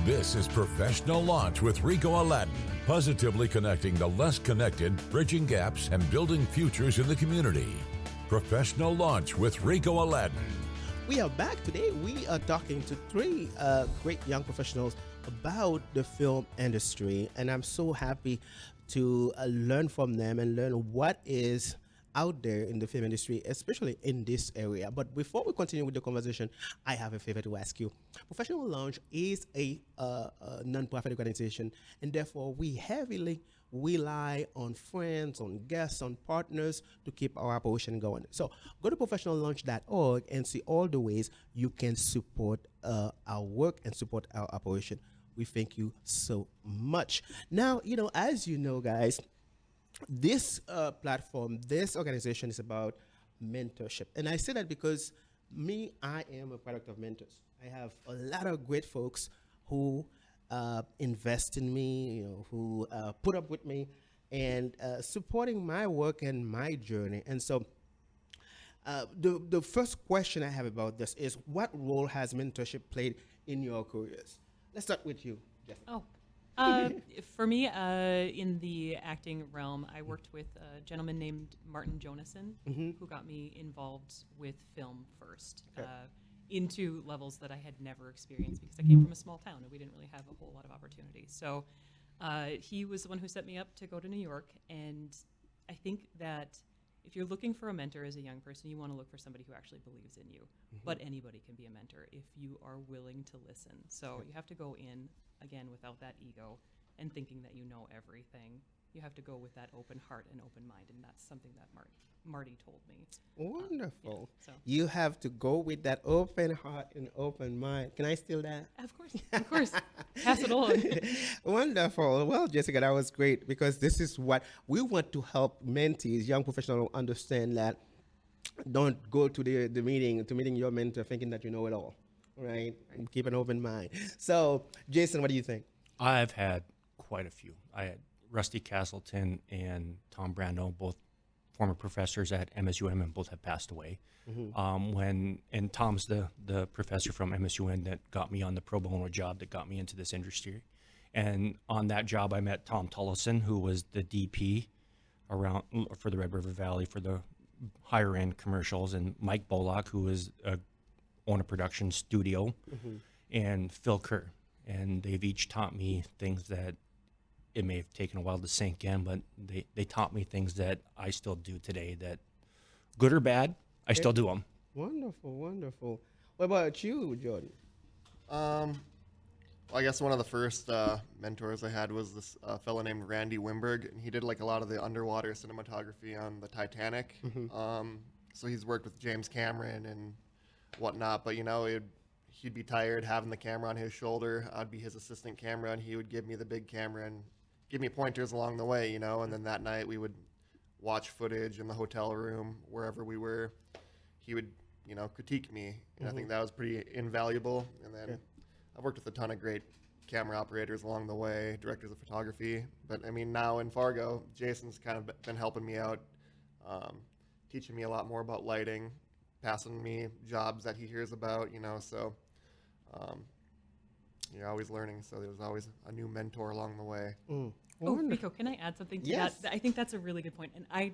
This is Professional Launch with Ricot Aladin, positively connecting the less connected, bridging gaps, and building futures in the community. Professional Launch with Ricot Aladin. We are back today. We are talking to three great young professionals about the film industry, and I'm so happy to learn from them and learn what is out there in the film industry, especially in this area. But before we continue with the conversation, I have a favor to ask you. Professional Launch is a non-profit organization, and therefore we heavily rely on friends, on guests, on partners to keep our operation going. So go to professionallaunch.org and see all the ways you can support our work and support our operation. We thank you so much. Now, as you know, guys, this platform, this organization is about mentorship. And I say that because I am a product of mentors. I have a lot of great folks who invest in me, who put up with me and supporting my work and my journey. And so the first question I have about this is, what role has mentorship played in your careers? Let's start with you, Jeff. For me, in the acting realm, I worked with a gentleman named Martin Jonason, who got me involved with film first, into levels that I had never experienced because I came from a small town and we didn't really have a whole lot of opportunities. So he was the one who set me up to go to New York, and I think that if you're looking for a mentor as a young person, you want to look for somebody who actually believes in you. But anybody can be a mentor if you are willing to listen. So you have to go in, again, without that ego and thinking that you know everything. You have to go with that open heart and open mind, and that's something that Marty told me. Wonderful. So. You have to go with that open heart and open mind. Can I steal that? Of course. Pass it on. Wonderful. Well, Jessica, that was great, because this is what we want to help mentees, young professionals, understand that don't go to the meeting your mentor thinking that you know it all, right? And keep an open mind. So, Jason, what do you think? I've had quite a few. I had Rusty Castleton and Tom Brando, both former professors at MSUM, and both have passed away. And Tom's the professor from MSUM that got me on the pro bono job that got me into this industry. And on that job, I met Tom Tullison, who was the DP around for the Red River Valley for the higher end commercials, and Mike Bullock, who was own a production studio, and Phil Kerr. And they've each taught me things that it may have taken a while to sink in, but they taught me things that I still do today, that good or bad, I still do them. Wonderful. What about you, Jordan? Well, I guess one of the first mentors I had was this fellow named Randy Wimberg, and he did like a lot of the underwater cinematography on the Titanic. So he's worked with James Cameron and whatnot, but he'd be tired having the camera on his shoulder. I'd be his assistant camera, and he would give me the big camera and give me pointers along the way, and then that night we would watch footage in the hotel room, wherever we were. He would, critique me, and I think that was pretty invaluable. And then I've worked with a ton of great camera operators along the way, directors of photography. But I mean, now in Fargo, Jason's kind of been helping me out, teaching me a lot more about lighting, passing me jobs that he hears about, so you're always learning. So there's always a new mentor along the way. Rico, can I add something to that? I think that's a really good point. And I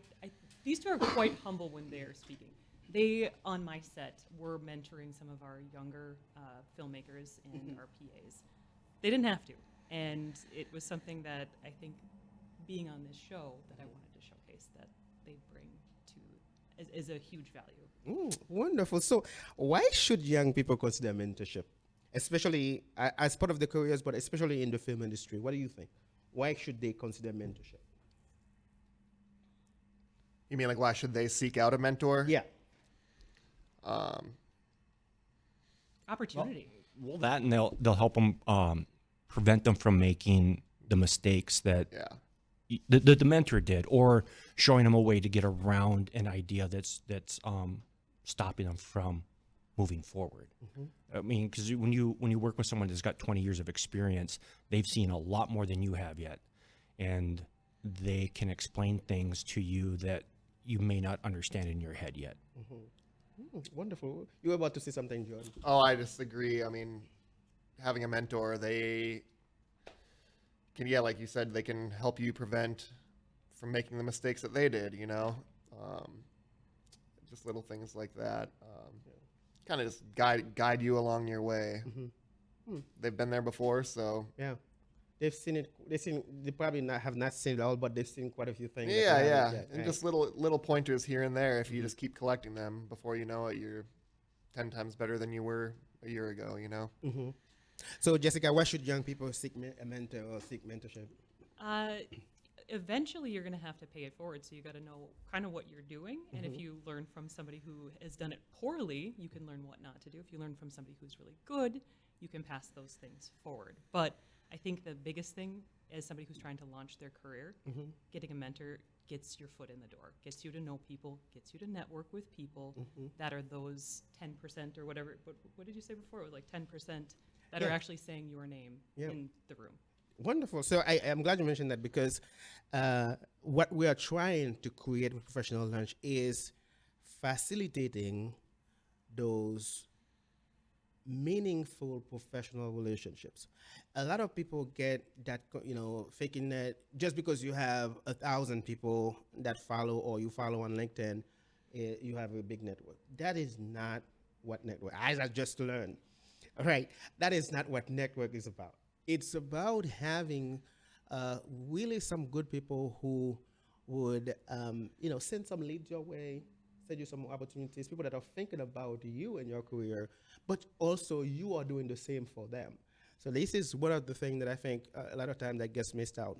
these two are quite humble when they're speaking. They, on my set, were mentoring some of our younger filmmakers and our PAs. They didn't have to. And it was something that I think, being on this show, that I wanted to showcase that they bring to is a huge value. Wonderful. So why should young people consider mentorship, especially as part of their careers, but especially in the film industry? What do you think? Why should they consider mentorship? You mean like, why should they seek out a mentor? Yeah. Opportunity. Well, that, and they'll help them prevent them from making the mistakes that the mentor did, or showing them a way to get around an idea that's stopping them from moving forward. I mean, because when you work with someone that's got 20 years of experience, they've seen a lot more than you have yet, and they can explain things to you that you may not understand in your head yet. Wonderful. You were about to say something, Jordan. Oh, I just agree. I mean, having a mentor, they can, yeah, like you said, they can help you prevent from making the mistakes that they did, you know? Just little things like that. Kind of just guide you along your way. They've been there before, so Yeah. They've seen it. They probably have not seen it all, but they've seen quite a few things. yeah, that they yeah. haven't yet, And right? just little pointers here and there. If you just keep collecting them, before you know it, you're 10 times better than you were a year ago, you know? So, Jessica, why should young people seek a mentor or seek mentorship? Eventually, you're going to have to pay it forward. So you got to know kind of what you're doing. And if you learn from somebody who has done it poorly, you can learn what not to do. If you learn from somebody who's really good, you can pass those things forward. But I think the biggest thing as somebody who's trying to launch their career, getting a mentor gets your foot in the door, gets you to know people, gets you to network with people that are those 10% or whatever. What did you say before? It was like 10% that are actually saying your name in the room. Wonderful. So I'm glad you mentioned that, because what we are trying to create with Professional Lunch is facilitating those meaningful professional relationships. A lot of people get that, thinking that just because you have 1,000 people that follow, or you follow on LinkedIn, you have a big network. That is not what network, as I just learned. All right. That is not what network is about. It's about having really some good people who would, send some leads your way, send you some opportunities, people that are thinking about you and your career, but also you are doing the same for them. So this is one of the things that I think a lot of time that gets missed out.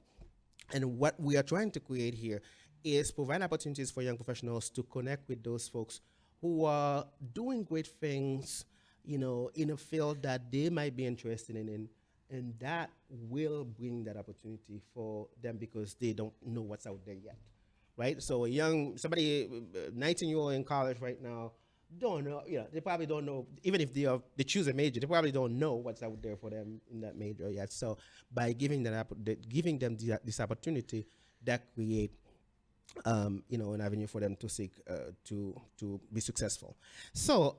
And what we are trying to create here is provide opportunities for young professionals to connect with those folks who are doing great things, in a field that they might be interested in, and that will bring that opportunity for them because they don't know what's out there yet, right? So somebody, 19-year-old in college right now, don't know, they probably don't know, even if they choose a major, they probably don't know what's out there for them in that major yet. So by giving them this opportunity, that create, an avenue for them to seek, to be successful. So,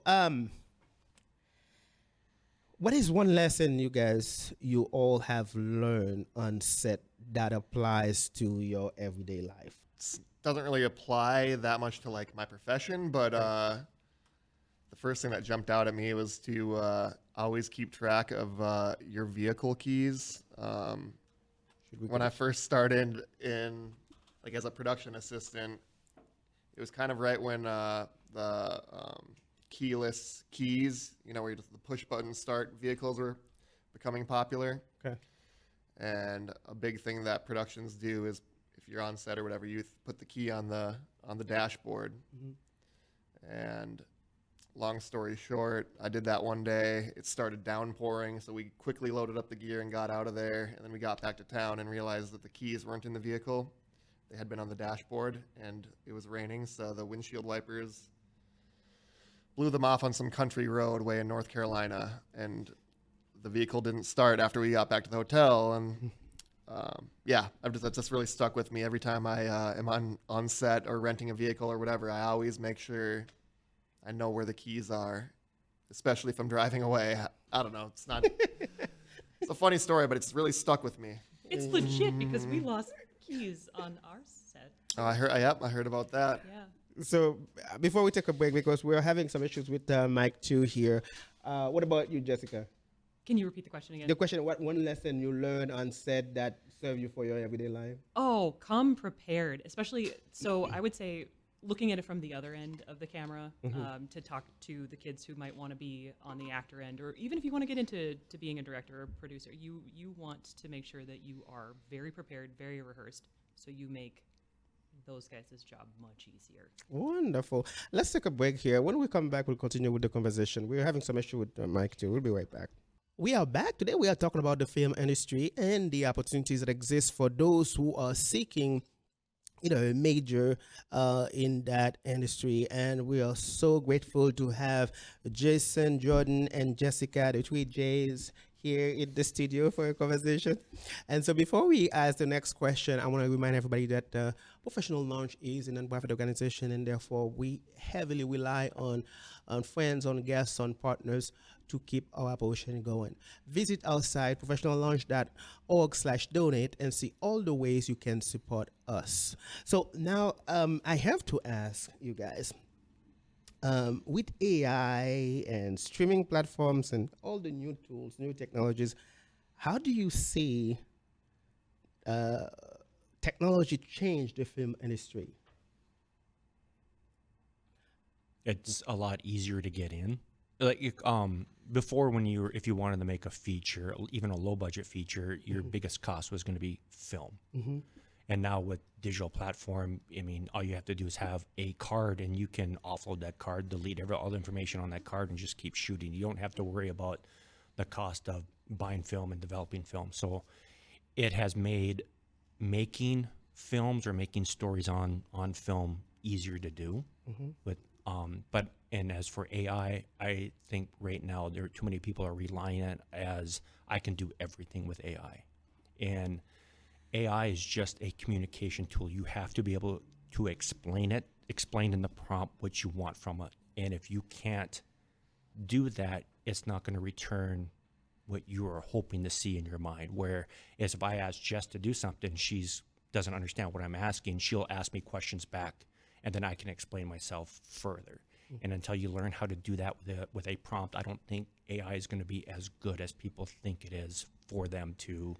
what is one lesson you all have learned on set that applies to your everyday life? Doesn't really apply that much to like my profession, but the first thing that jumped out at me was to always keep track of your vehicle keys. When I first started in, like, as a production assistant, it was kind of right when the keyless keys, where you just the push button start vehicles were becoming popular. Okay. And a big thing that productions do is, if you're on set or whatever, you put the key on the dashboard. And long story short, I did that one day. It started downpouring, so we quickly loaded up the gear and got out of there. And then we got back to town and realized that the keys weren't in the vehicle. They had been on the dashboard, and it was raining, so the windshield wipers blew them off on some country road way in North Carolina, and the vehicle didn't start after we got back to the hotel. And that just really stuck with me. Every time I am on set or renting a vehicle or whatever, I always make sure I know where the keys are, especially if I'm driving away. I don't know. It's not. It's a funny story, but it's really stuck with me. It's legit because we lost keys on our set. Oh, I heard about that. Yeah. So before we take a break, because we're having some issues with mic 2 here, what about you, Jessica? Can you repeat the question again? The question, what one lesson you learned on set that serve you for your everyday life? Oh, come prepared. Especially, so I would say looking at it from the other end of the camera, to talk to the kids who might want to be on the actor end, or even if you want to get into being a director or producer, you want to make sure that you are very prepared, very rehearsed, so you make those guys' job much easier. Wonderful. Let's take a break here. When we come back, we'll continue with the conversation. We're having some issue with mic 2. We'll be right back. We are back. Today we are talking about the film industry and the opportunities that exist for those who are seeking a major in that industry. And we are so grateful to have Jason, Jordan, and Jessica, the 3 J's, here in the studio for a conversation. And so before we ask the next question, I want to remind everybody that Professional Launch is a nonprofit organization, and therefore we heavily rely on friends, on guests, on partners to keep our operation going. Visit our site, professionallaunch.org/donate, and see all the ways you can support us. So now I have to ask you guys, with AI and streaming platforms and all the new tools, new technologies, how do you see technology change the film industry? It's a lot easier to get in. Like before, if you wanted to make a feature, even a low budget feature, your biggest cost was going to be film. And now with digital platform, I mean, all you have to do is have a card, and you can offload that card, delete all the information on that card, and just keep shooting. You don't have to worry about the cost of buying film and developing film. So it has made making films or making stories on film easier to do. And as for AI, I think right now there are too many people are relying on it as I can do everything with AI. And AI is just a communication tool. You have to be able to explain in the prompt what you want from it. And if you can't do that, it's not going to return what you are hoping to see in your mind. Whereas if I ask Jess to do something, doesn't understand what I'm asking, she'll ask me questions back, and then I can explain myself further. And until you learn how to do that with a prompt, I don't think AI is going to be as good as people think it is for them to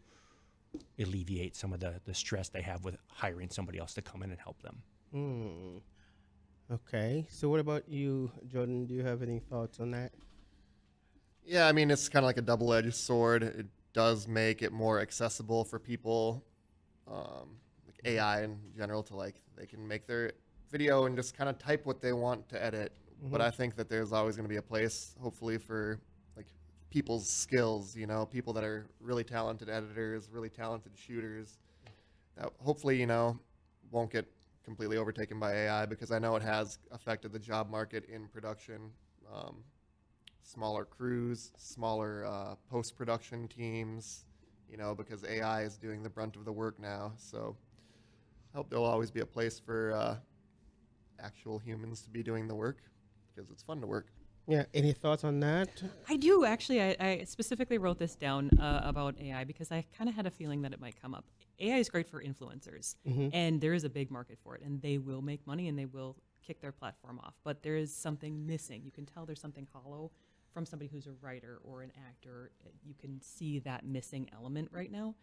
alleviate some of the stress they have with hiring somebody else to come in and help them. Okay. So what about you, Jordan? Do you have any thoughts on that? Yeah, I mean, it's kind of like a double-edged sword. It does make it more accessible for people, like AI in general, to like they can make their video and just kind of type what they want to edit. But I think that there's always going to be a place, hopefully, for like people's skills, you know, people that are really talented editors, really talented shooters, that hopefully, you know, won't get completely overtaken by AI, because I know it has affected the job market in production. Smaller crews, smaller post-production teams, you know, because AI is doing the brunt of the work now. So I hope there'll always be a place for actual humans to be doing the work, because it's fun to work. Yeah. Any thoughts on that? I do actually. I specifically wrote this down about AI because I kind of had a feeling that it might come up. AI is great for influencers, and there is a big market for it, and they will make money and they will kick their platform off. But there is something missing. You can tell there's something hollow from somebody who's a writer or an actor. You can see that missing element right now.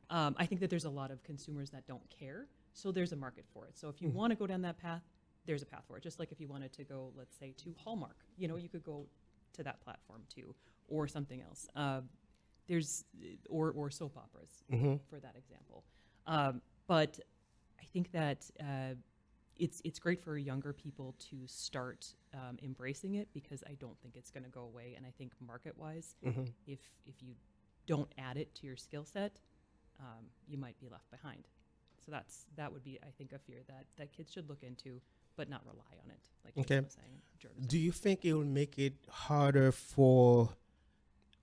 I think that there's a lot of consumers that don't care, so there's a market for it. So if you want to go down that path, there's a path for it. Just like if you wanted to go, let's say, to Hallmark, you know, you could go to that platform too, or something else. Or soap operas for that example. But I think that it's great for younger people to start embracing it, because I don't think it's going to go away. And I think market-wise, if you don't add it to your skill set, you might be left behind. So that would be, I think, a fear that kids should look into, but not rely on it, like Jason was saying, Jordan was Do you think it will make it harder for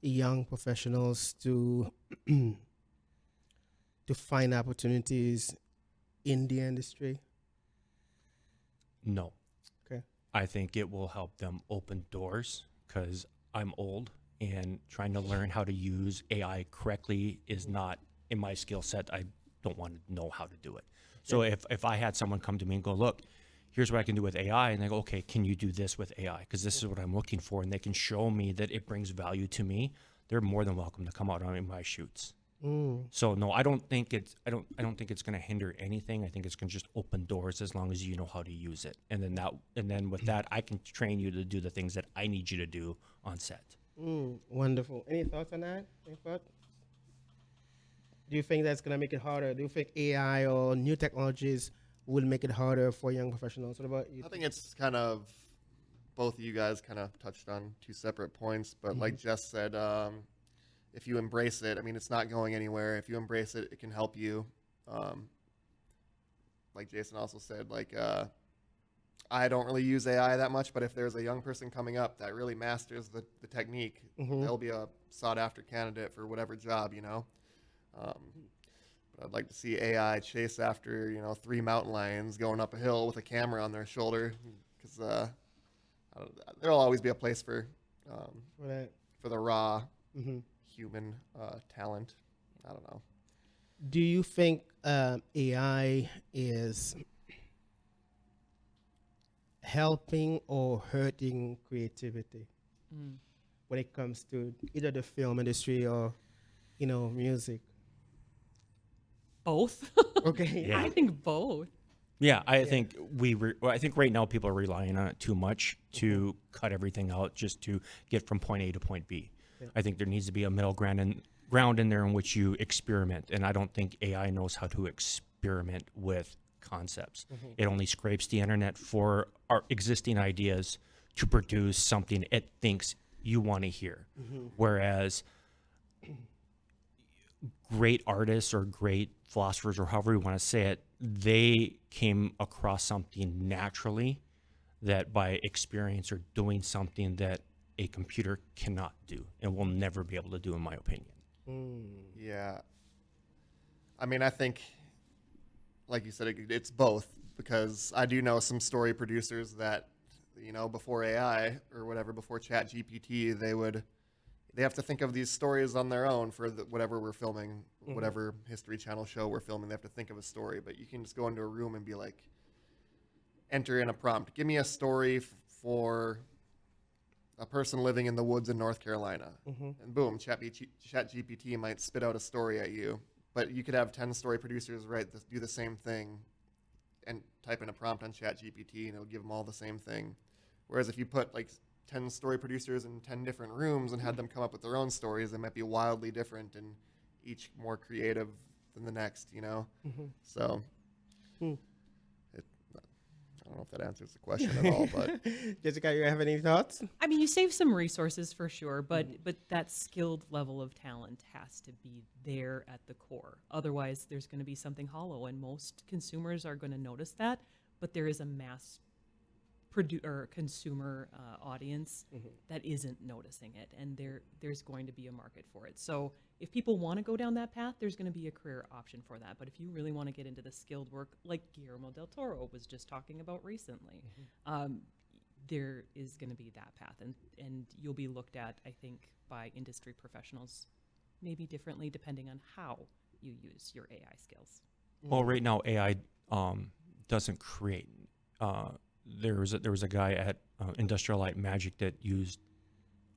young professionals to to find opportunities in the industry? No. Okay. I think it will help them open doors, because I'm old, and trying to learn how to use AI correctly is not in my skill set. I don't want to know how to do it. So if I had someone come to me and go, look, here's what I can do with AI, and they go, okay, can you do this with AI? Because this is what I'm looking for, and they can show me that it brings value to me, they're more than welcome to come out on my shoots. So no, I don't think it's going to hinder anything. I think it's going to just open doors as long as you know how to use it. And then with that, I can train you to do the things that I need you to do on set. Wonderful. Any thoughts on that? Any thoughts? Do you think that's going to make it harder? Do you think AI or new technologies will make it harder for young professionals? What about you? I think it's kind of, both of you guys kind of touched on two separate points, but like Jess said, if you embrace it, I mean, it's not going anywhere. If you embrace it, it can help you. Like Jason also said, like, I don't really use AI that much, but if there's a young person coming up that really masters the technique, they'll be a sought after candidate for whatever job, you know. But I'd like to see AI chase after, you know, 3 mountain lions going up a hill with a camera on their shoulder, because there'll always be a place for for the raw human talent. I don't know. Do you think AI is helping or hurting creativity when it comes to either the film industry or, music? Both. Okay. Yeah. I think both. Yeah, I think I think right now people are relying on it too much to cut everything out just to get from point A to point B. I think there needs to be a middle ground in there in which you experiment, and I don't think AI knows how to experiment with concepts. It only scrapes the internet for our existing ideas to produce something it thinks you want to hear. Whereas great artists or great philosophers, or however you want to say it, they came across something naturally that by experience or doing something that a computer cannot do and will never be able to do, in my opinion. Yeah. I mean, I think, like you said, it's both, because I do know some story producers that, before AI or whatever, before ChatGPT, they have to think of these stories on their own for whatever we're filming, whatever History Channel show we're filming. They have to think of a story, but you can just go into a room and be like, enter in a prompt. Give me a story for a person living in the woods in North Carolina. And boom, ChatGPT might spit out a story at you. But you could have 10 story producers do the same thing and type in a prompt on ChatGPT, and it'll give them all the same thing. Whereas if you put like 10 story producers in 10 different rooms and had them come up with their own stories, they might be wildly different and each more creative than the next, So I don't know if that answers the question at all, but Jessica, you have any thoughts? I mean, you save some resources for sure, but that skilled level of talent has to be there at the core. Otherwise, there's going to be something hollow, and most consumers are going to notice that. But there is a mass consumer audience that isn't noticing it, and there's going to be a market for it. So if people want to go down that path, there's going to be a career option for that. But if you really want to get into the skilled work, like Guillermo del Toro was just talking about recently, there is going to be that path, and you'll be looked at, I think, by industry professionals maybe differently depending on how you use your AI skills. Well, right now AI doesn't create. There was a guy at Industrial Light and Magic that used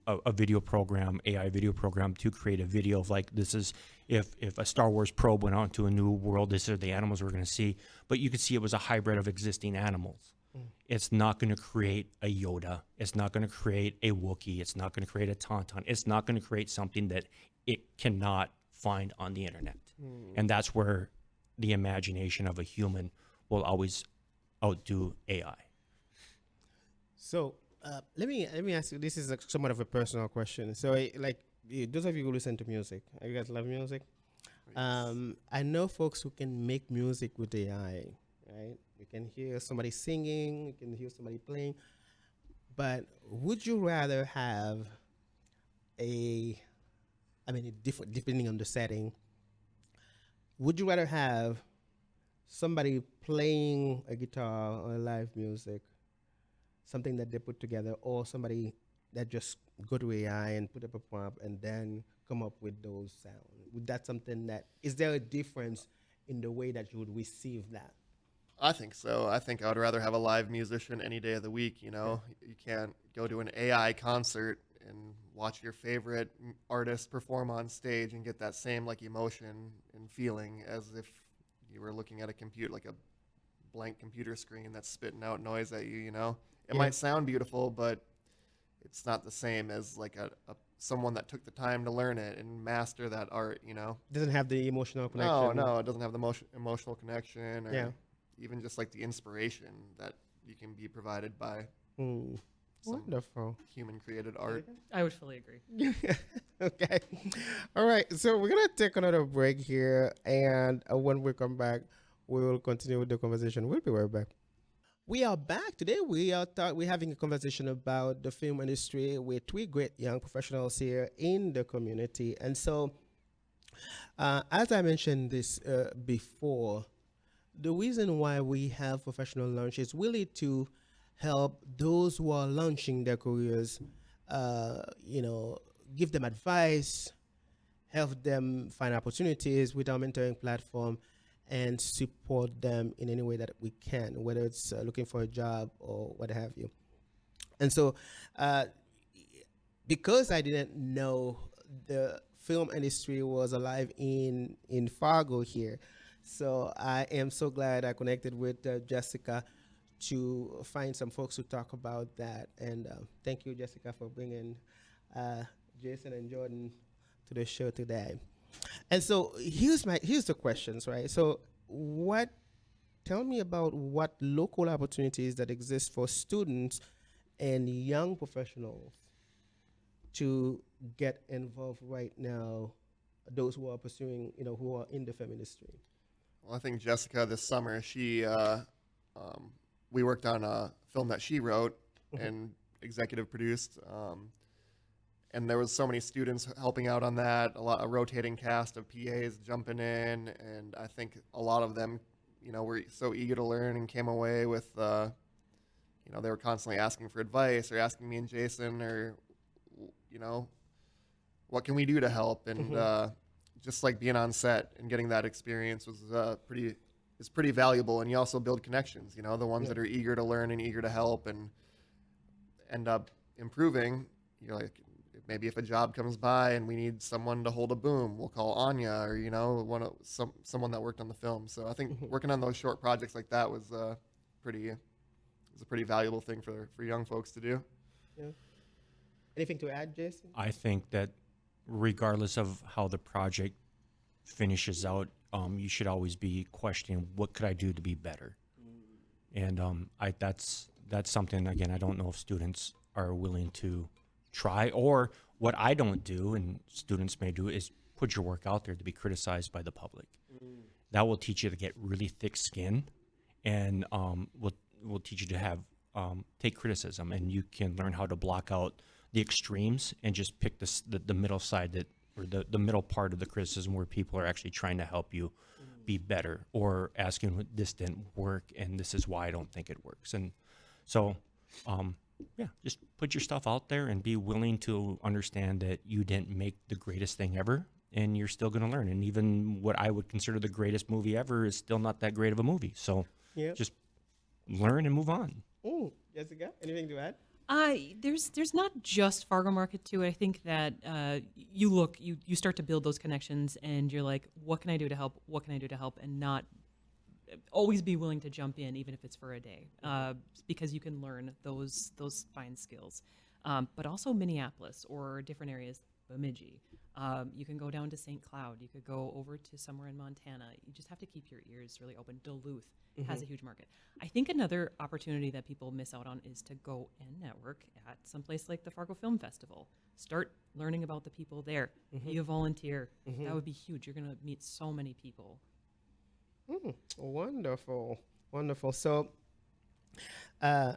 a video program, AI video program, to create a video of like, this is if a Star Wars probe went out to a new world, this are the animals we're going to see. But you could see it was a hybrid of existing animals. It's not going to create a Yoda. It's not going to create a Wookiee. It's not going to create a Tauntaun. It's not going to create something that it cannot find on the internet. And that's where the imagination of a human will always outdo AI. So let me ask you. This is somewhat of a personal question. So, those of you who listen to music, you guys love music. I know folks who can make music with AI. Right? You can hear somebody singing. You can hear somebody playing. But would you rather have depending on the setting, would you rather have somebody playing a guitar or live music, something that they put together, or somebody that just go to AI and put up a prompt and then come up with those sounds? Would that something that, is there a difference in the way that you would receive that? I think so. I think I would rather have a live musician any day of the week, You can't go to an AI concert and watch your favorite artist perform on stage and get that same emotion and feeling as if you were looking at a computer, like a blank computer screen that's spitting out noise at you, It might sound beautiful, but it's not the same as someone that took the time to learn it and master that art, Doesn't have the emotional connection. No, it doesn't have the emotional connection or even just the inspiration that you can be provided by some Wonderful. human-created art. I would fully agree. Okay. All right. So we're going to take another break here. And when we come back, we will continue with the conversation. We'll be right back. We are back today. We're having a conversation about the film industry with three great young professionals here in the community. And so, as I mentioned this before, the reason why we have professional launch is really to help those who are launching their careers, give them advice, help them find opportunities with our mentoring platform, and support them in any way that we can, whether it's looking for a job or what have you. And so, because I didn't know the film industry was alive in Fargo here, so I am so glad I connected with Jessica to find some folks to talk about that. And thank you, Jessica, for bringing Jason and Jordan to the show today. And so here's the questions, right? So tell me about what local opportunities that exist for students and young professionals to get involved right now, those who are pursuing, who are in the film industry. Well, I think Jessica this summer, we worked on a film that she wrote and executive produced. And there was so many students helping out on that, a rotating cast of PAs jumping in, and I think a lot of them, were so eager to learn and came away with, they were constantly asking for advice or asking me and Jason or, what can we do to help? And just like being on set and getting that experience was pretty valuable. And you also build connections, the ones that are eager to learn and eager to help and end up improving. You're like, maybe if a job comes by and we need someone to hold a boom, we'll call Anya or someone that worked on the film. So I think working on those short projects like that was a pretty valuable thing for young folks to do. Yeah. Anything to add, Jason? I think that regardless of how the project finishes out, you should always be questioning, what could I do to be better? And that's something, again, I don't know if students are willing to try, or what I don't do and students may do is put your work out there to be criticized by the public. That will teach you to get really thick skin, and will teach you to have take criticism, and you can learn how to block out the extremes and just pick the middle side or the middle part of the criticism where people are actually trying to help you be better, or asking, this didn't work and this is why I don't think it works. And so just put your stuff out there and be willing to understand that you didn't make the greatest thing ever, and you're still going to learn. And even what I would consider the greatest movie ever is still not that great of a movie. So just learn and move on. Oh, Jessica, anything to add? There's not just Fargo Market to it. I think that you start to build those connections, and you're like, what can I do to help? What can I do to help? And not always be willing to jump in, even if it's for a day, because you can learn those fine skills. But also Minneapolis or different areas, Bemidji. You can go down to St. Cloud. You could go over to somewhere in Montana. You just have to keep your ears really open. Duluth has a huge market. I think another opportunity that people miss out on is to go and network at some place like the Fargo Film Festival. Start learning about the people there. Be a volunteer. That would be huge. You're going to meet so many people. Wonderful. So, now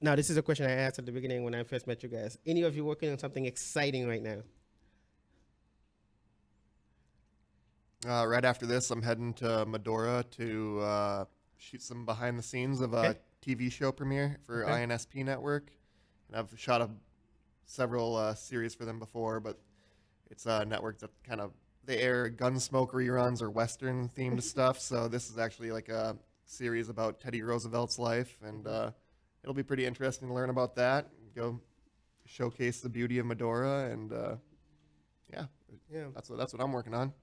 this is a question I asked at the beginning when I first met you guys. Any of you working on something exciting right now? Right after this, I'm heading to Medora to shoot some behind the scenes of a TV show premiere for INSP Network. And I've shot several series for them before, but it's a network that they air Gunsmoke reruns or Western themed stuff. So this is actually like a series about Teddy Roosevelt's life, and it'll be pretty interesting to learn about that. Go showcase the beauty of Medora, and that's what I'm working on.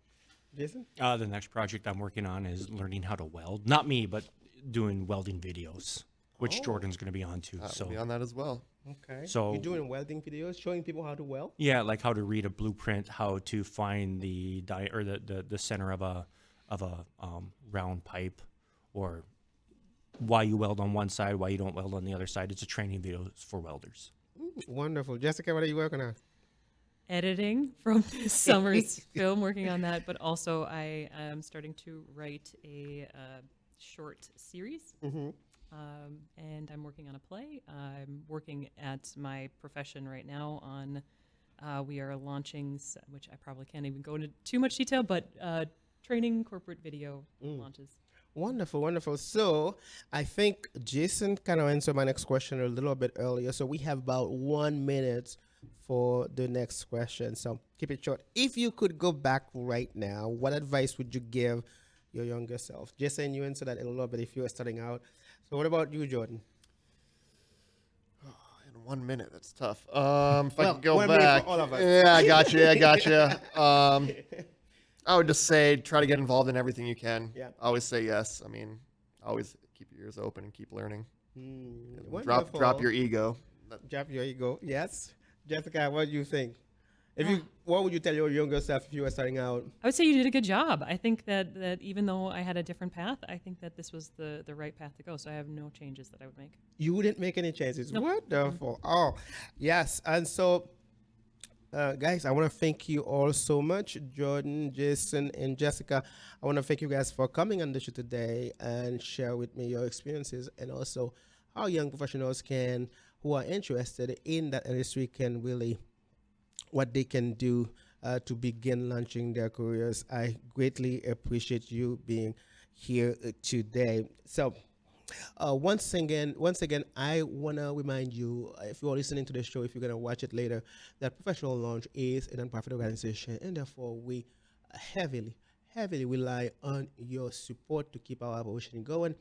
Jason? The next project I'm working on is learning how to weld. Not me, but doing welding videos, which Jordan's going to be on too. I'll be on that as well. Okay. So you're doing welding videos, showing people how to weld? Yeah, like how to read a blueprint, how to find the the center of a round pipe, or why you weld on one side, why you don't weld on the other side. It's a training video for welders. Wonderful. Jessica, what are you working on? Editing from this summer's film, working on that, but also I am starting to write a short series. And I'm working on a play. I'm working at my profession right now on, we are launching, which I probably can't even go into too much detail, but training corporate video launches. Wonderful. So I think Jason kind of answered my next question a little bit earlier. So we have about 1 minute for the next question. So keep it short. If you could go back right now, what advice would you give your younger self? Jason, you answered that a little bit if you were starting out. So what about you, Jordan? In 1 minute, that's tough. If I could go 1 minute back, for all of us. yeah, I got you. I got you. I would just say try to get involved in everything you can. Yeah. Always say yes. I mean, always keep your ears open and keep learning. Wonderful. Drop your ego. Drop your ego. Yes. Jessica, what do you think? What would you tell your younger self if you were starting out? I would say you did a good job. I think that even though I had a different path, I think that this was the right path to go. So I have no changes that I would make. You wouldn't make any changes. Nope. Wonderful. Oh, yes. And so, guys, I want to thank you all so much, Jordan, Jason, and Jessica. I want to thank you guys for coming on the show today and share with me your experiences and also how young professionals who are interested in that industry can really, what they can do to begin launching their careers. I greatly appreciate you being here today. So, once again, I want to remind you, if you are listening to the show, if you're going to watch it later, that Professional Launch is a nonprofit organization, and therefore we heavily rely on your support to keep our operation going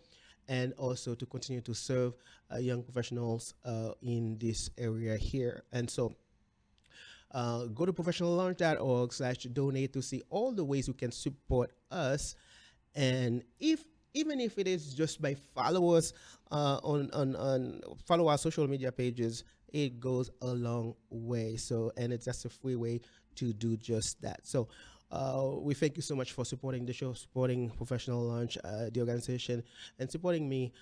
and also to continue to serve young professionals in this area here. And so go to professionallaunch.org/donate to see all the ways you can support us. And even if it is just by follow us follow our social media pages, it goes a long way. So, and it's just a free way to do just that. So we thank you so much for supporting the show, supporting Professional Launch, the organization, and supporting me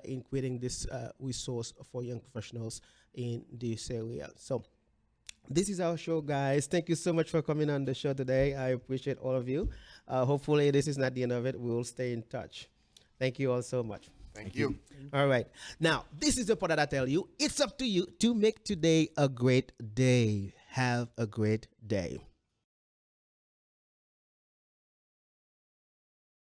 in creating this resource for young professionals in this area. So this is our show, guys. Thank you so much for coming on the show today. I appreciate all of you. Hopefully this is not the end of it. We will stay in touch. Thank you all so much. Thank you. All right. Now, this is the part that I tell you. It's up to you to make today a great day. Have a great day.